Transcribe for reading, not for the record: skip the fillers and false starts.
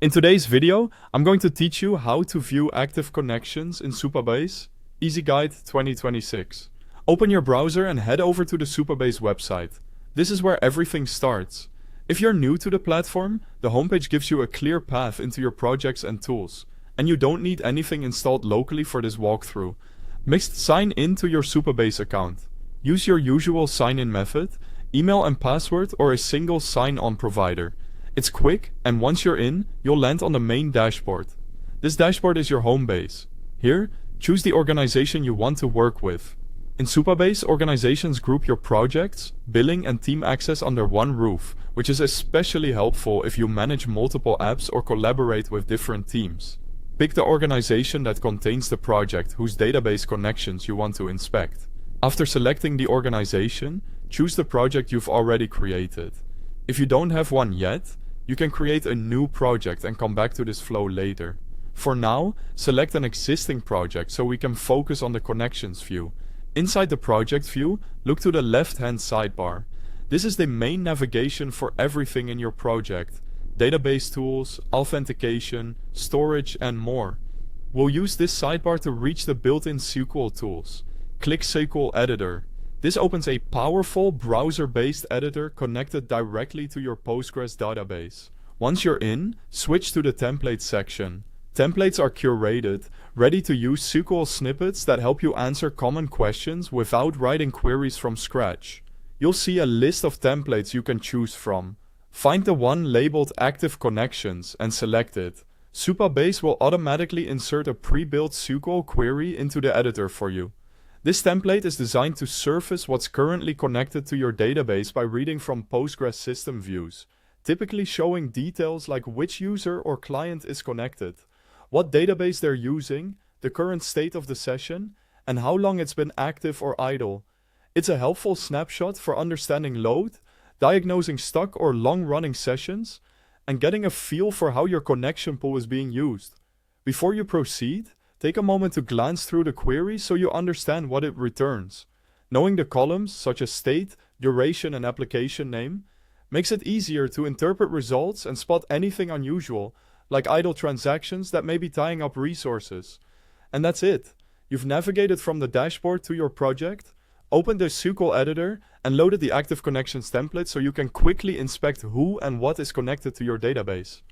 In today's video, I'm going to teach you how to view active connections in Supabase, Easy Guide 2026. Open your browser and head over to the Supabase website. This is where everything starts. If you're new to the platform, the homepage gives you a clear path into your projects and tools, and you don't need anything installed locally for this walkthrough. Sign in to your Supabase account. Use your usual sign-in method, email and password, or a single sign-on provider. It's quick, and once you're in, you'll land on the main dashboard. This dashboard is your home base. Here, choose the organization you want to work with. In Supabase, organizations group your projects, billing, and team access under one roof, which is especially helpful if you manage multiple apps or collaborate with different teams. Pick the organization that contains the project whose database connections you want to inspect. After selecting the organization, choose the project you've already created. If you don't have one yet, you can create a new project and come back to this flow later. For now, select an existing project so we can focus on the connections view. Inside the project view, look to the left-hand sidebar. This is the main navigation for everything in your project: database tools, authentication, storage, and more. We'll use this sidebar to reach the built-in SQL tools. Click SQL Editor. This opens a powerful browser-based editor connected directly to your Postgres database. Once you're in, switch to the Templates section. Templates are curated, ready-to-use SQL snippets that help you answer common questions without writing queries from scratch. You'll see a list of templates you can choose from. Find the one labeled Active Connections and select it. Supabase will automatically insert a pre-built SQL query into the editor for you. This template is designed to surface what's currently connected to your database by reading from Postgres system views, typically showing details like which user or client is connected, what database they're using, the current state of the session, and how long it's been active or idle. It's a helpful snapshot for understanding load, diagnosing stuck or long-running sessions, and getting a feel for how your connection pool is being used. Before you proceed, take a moment to glance through the query so you understand what it returns. Knowing the columns, such as state, duration, and application name, makes it easier to interpret results and spot anything unusual, like idle transactions that may be tying up resources. And that's it. You've navigated from the dashboard to your project, opened the SQL editor, and loaded the Active Connections template so you can quickly inspect who and what is connected to your database.